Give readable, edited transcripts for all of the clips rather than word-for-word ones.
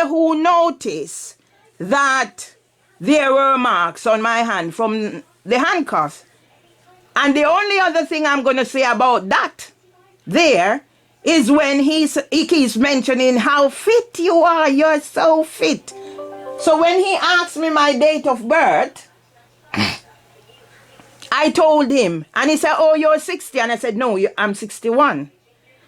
who noticed that there were marks on my hand from the handcuffs. And the only other thing I'm going to say about that there is when he keeps mentioning how fit you are. You're so fit. So when he asked me my date of birth, I told him, and he said, oh, you're 60. And I said, no, I'm 61.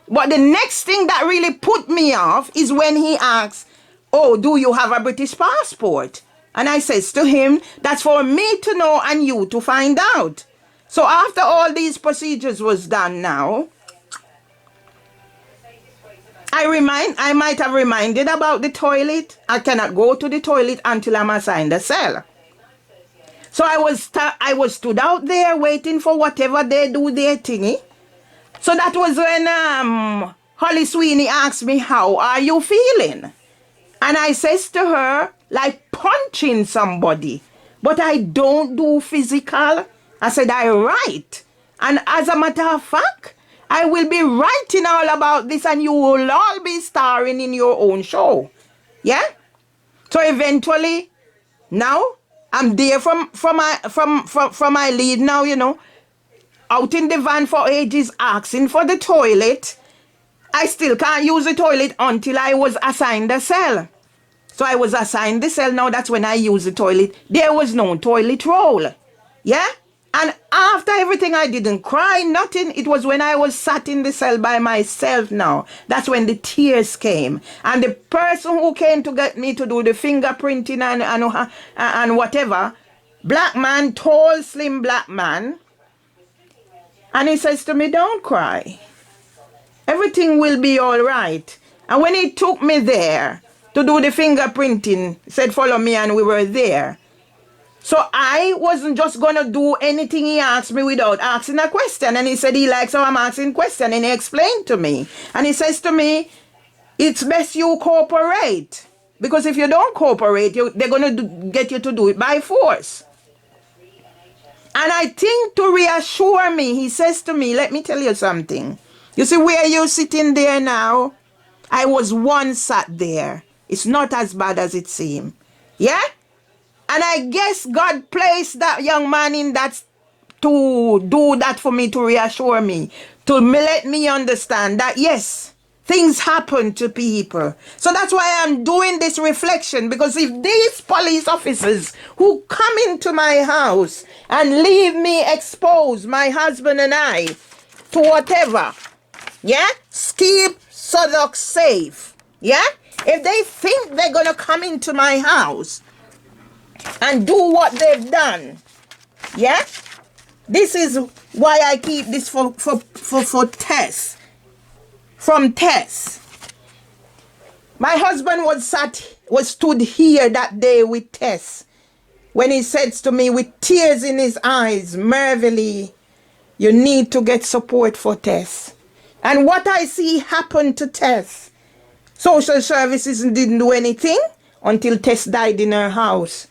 But the next thing that really put me off is when he asks, oh, do you have a British passport? And I says to him, that's for me to know and you to find out. So after all these procedures was done now, I might have reminded about the toilet. I cannot go to the toilet until I'm assigned a cell. So I was stood out there waiting for whatever they do their thingy. So that was when Holly Sweeney asked me, how are you feeling? And I says to her, like punching somebody. But I don't do physical. I said, I write. And as a matter of fact, I will be writing all about this and you will all be starring in your own show. Yeah? So eventually, now, I'm there from my lead now, you know. Out in the van for ages, asking for the toilet. I still can't use the toilet until I was assigned a cell. So I was assigned the cell. Now that's when I use the toilet. There was no toilet roll. Yeah? And after everything, I didn't cry, nothing. It was when I was sat in the cell by myself now. That's when the tears came. And the person who came to get me to do the fingerprinting and whatever, black man, tall, slim black man. And he says to me, don't cry. Everything will be all right. And when he took me there to do the fingerprinting, he said, follow me, and we were there. So I wasn't just going to do anything he asked me without asking a question. And he said he likes how I'm asking questions. And he explained to me. And he says to me, it's best you cooperate. Because if you don't cooperate, they're going to get you to do it by force. And I think to reassure me, he says to me, let me tell you something. You see where you're sitting there now? I was once sat there. It's not as bad as it seemed. Yeah? And I guess God placed that young man in that to do that for me, to reassure me, to let me understand that, yes, things happen to people. So that's why I'm doing this reflection, because if these police officers who come into my house and leave me exposed, my husband and I, to whatever, yeah, keep Southwark safe, yeah, if they think they're going to come into my house and do what they've done, yeah, this is why I keep this for Tess, from Tess. My husband was stood here that day with Tess when he says to me with tears in his eyes, Mervelee, you need to get support for Tess. And what I see happen to Tess, social services didn't do anything until Tess died in her house.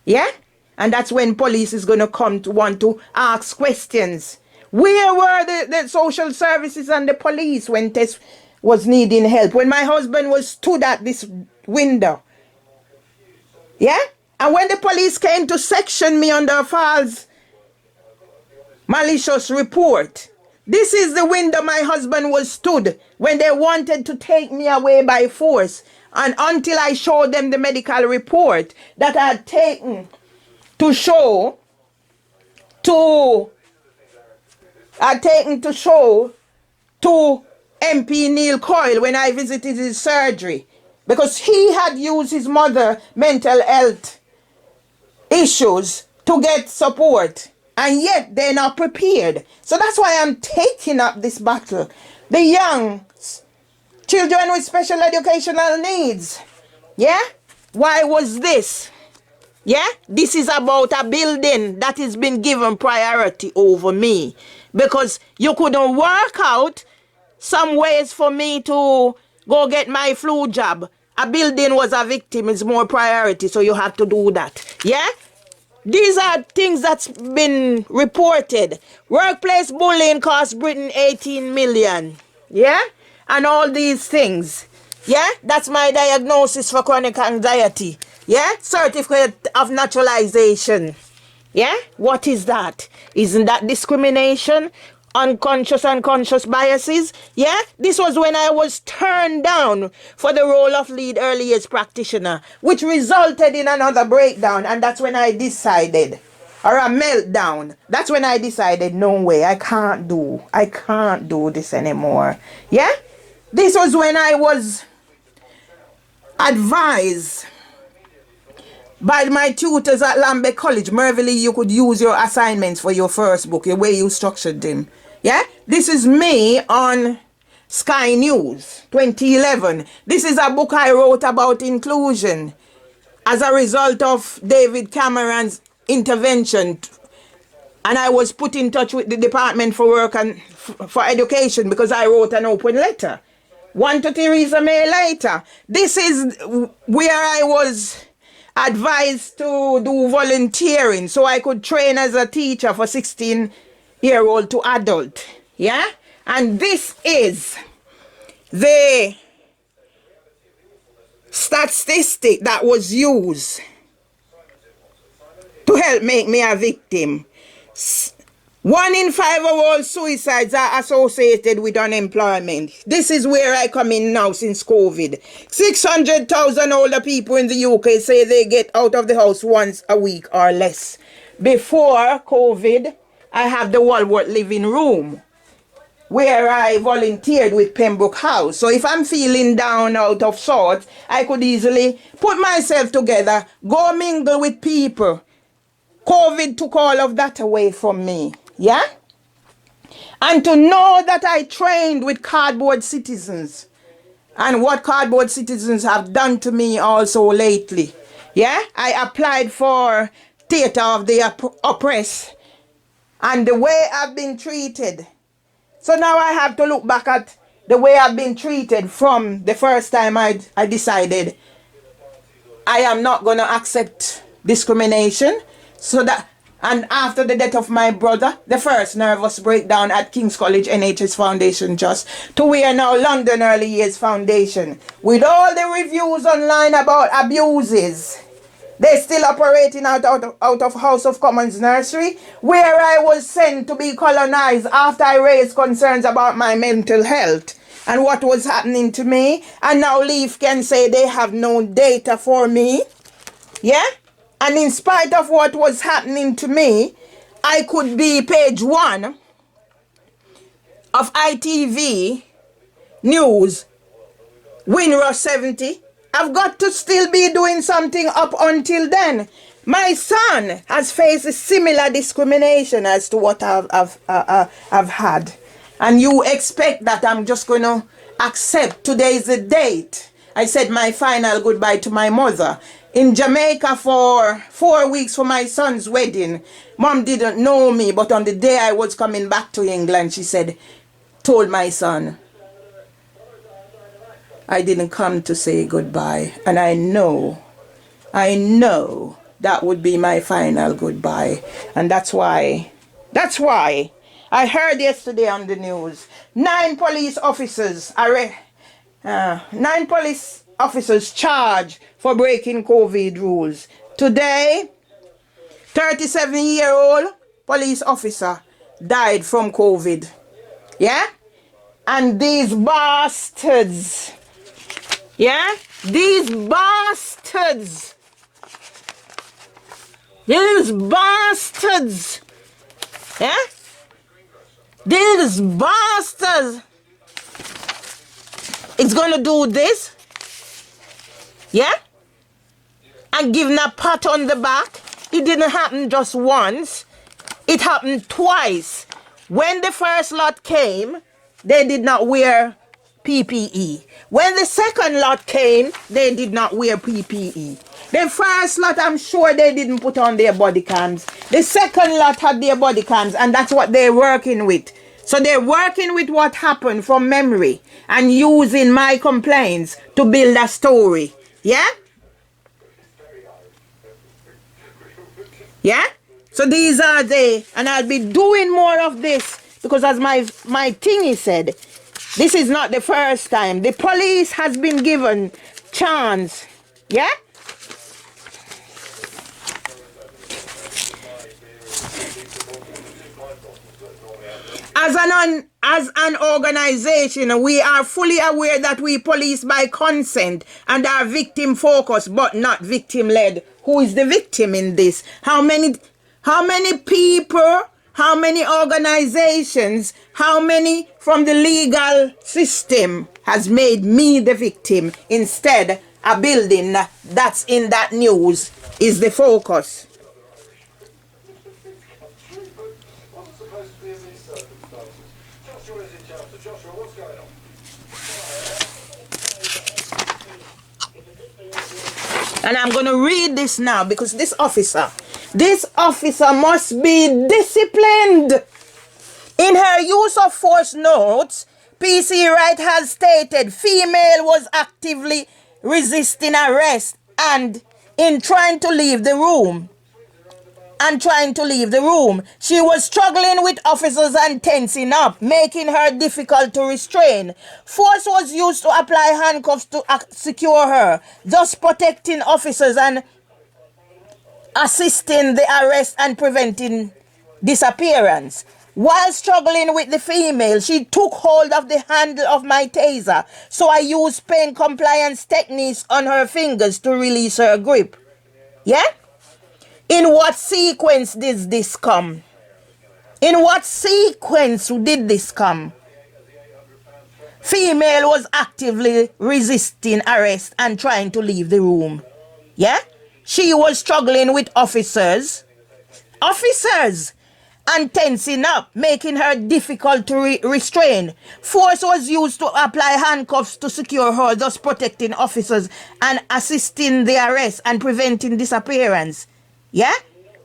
Yeah? And that's when police is going to come to want to ask questions. Where were the social services and the police when Tess was needing help? When my husband was stood at this window. Yeah? And when the police came to section me under a false malicious report, this is the window my husband was stood when they wanted to take me away by force. And until I showed them the medical report that I had taken to show to MP Neil Coyle when I visited his surgery, because he had used his mother mental health issues to get support, and yet they're not prepared. So that's why I'm taking up this battle. The young children with special educational needs. Yeah? Why was this? Yeah? This is about a building that has been given priority over me. Because you couldn't work out some ways for me to go get my flu jab. A building was a victim, it's more priority, so you have to do that. Yeah? These are things that's been reported. Workplace bullying cost Britain 18 million. Yeah? And all these things. Yeah, that's my diagnosis for chronic anxiety. Yeah, certificate of naturalization. Yeah, what is that? Isn't that discrimination? Unconscious and conscious biases? Yeah, this was when I was turned down for the role of lead early years practitioner, which resulted in another breakdown, and that's when I decided, or a meltdown. That's when I decided, no way, I can't do this anymore. Yeah, this was when I was advised by my tutors at Lambe College. Mervelee, you could use your assignments for your first book, the way you structured them. Yeah? This is me on Sky News, 2011. This is a book I wrote about inclusion as a result of David Cameron's intervention. And I was put in touch with the Department for Work and for Education because I wrote an open letter. 1 to Theresa May later. This is where I was advised to do volunteering so I could train as a teacher for 16-year-old to adult. Yeah? And this is the statistic that was used to help make me a victim. 1 in 5 of all suicides are associated with unemployment. This is where I come in now since COVID. 600,000 older people in the UK say they get out of the house once a week or less. Before COVID, I have the Walworth living room where I volunteered with Pembroke House. So if I'm feeling down, out of sorts, I could easily put myself together, go mingle with people. COVID took all of that away from me. Yeah? And to know that I trained with cardboard citizens and what cardboard citizens have done to me also lately. Yeah? I applied for Theatre of the Oppressed and the way I've been treated. So now I have to look back at the way I've been treated from the first time I decided I am not going to accept discrimination. So that, and after the death of my brother, the first nervous breakdown at King's College NHS Foundation Just, to where now London Early Years Foundation. With all the reviews online about abuses, they're still operating out of House of Commons nursery, where I was sent to be colonized after I raised concerns about my mental health and what was happening to me. And now Leaf can say they have no data for me. Yeah? And in spite of what was happening to me, I could be page 1 of ITV News, Winrush 70. I've got to still be doing something up until then. My son has faced a similar discrimination as to what I've had. And you expect that I'm just going to accept today's the date. I said my final goodbye to my mother in Jamaica for 4 weeks for my son's wedding. Mom didn't know me, but on the day I was coming back to England, she said, told my son, I didn't come to say goodbye. And I know that would be my final goodbye. And that's why I heard yesterday on the news, 9 police officers charged for breaking COVID rules. Today, 37-year-old police officer died from COVID. Yeah? And these bastards, yeah? These bastards, yeah? These bastards, it's going to do this, yeah? And give them a pat on the back. It didn't happen just once. It happened twice. When the first lot came, they did not wear PPE. When the second lot came, they did not wear PPE. The first lot, I'm sure they didn't put on their body cams. The second lot had their body cams, and that's what they're working with. So they're working with what happened from memory and using my complaints to build a story. Yeah? Yeah? So these are they, and I'll be doing more of this because as my thingy said, This is not the first time. The police has been given chance. Yeah? As an organization, we are fully aware that we police by consent and are victim focused but not victim led. Who is the victim in this? How many people, how many organizations, how many from the legal system has made me the victim? Instead, a building that's in that news is the focus. And I'm going to read this now because this officer must be disciplined. In her use of force notes, PC Wright has stated female was actively resisting arrest and trying to leave the room. She was struggling with officers and tensing up, making her difficult to restrain. Force was used to apply handcuffs to secure her, thus protecting officers and assisting the arrest and preventing disappearance. While struggling with the female, she took hold of the handle of my taser, so I used pain compliance techniques on her fingers to release her grip. Yeah? In what sequence did this come? In what sequence did this come? Female was actively resisting arrest and trying to leave the room. Yeah? She was struggling with officers and tensing up, making her difficult to restrain. Force was used to apply handcuffs to secure her, thus protecting officers and assisting the arrest and preventing disappearance. Yeah?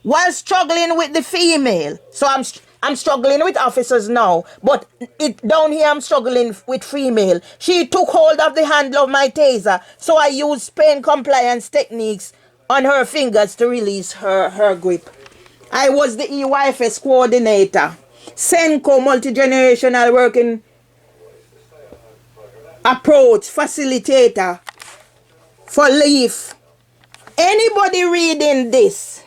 While struggling with the female. So I'm struggling with officers now. But down here I'm struggling with female. She took hold of the handle of my taser. So I used pain compliance techniques on her fingers to release her grip. I was the EYFS coordinator. Senko multi-generational working approach facilitator for LEAF. Anybody reading this?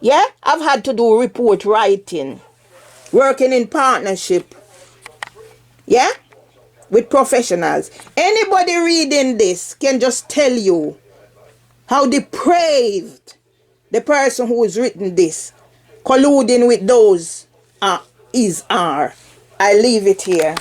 Yeah? I've had to do report writing. Working in partnership. Yeah? With professionals. Anybody reading this can just tell you how depraved the person who has written this, colluding with those are. I leave it here.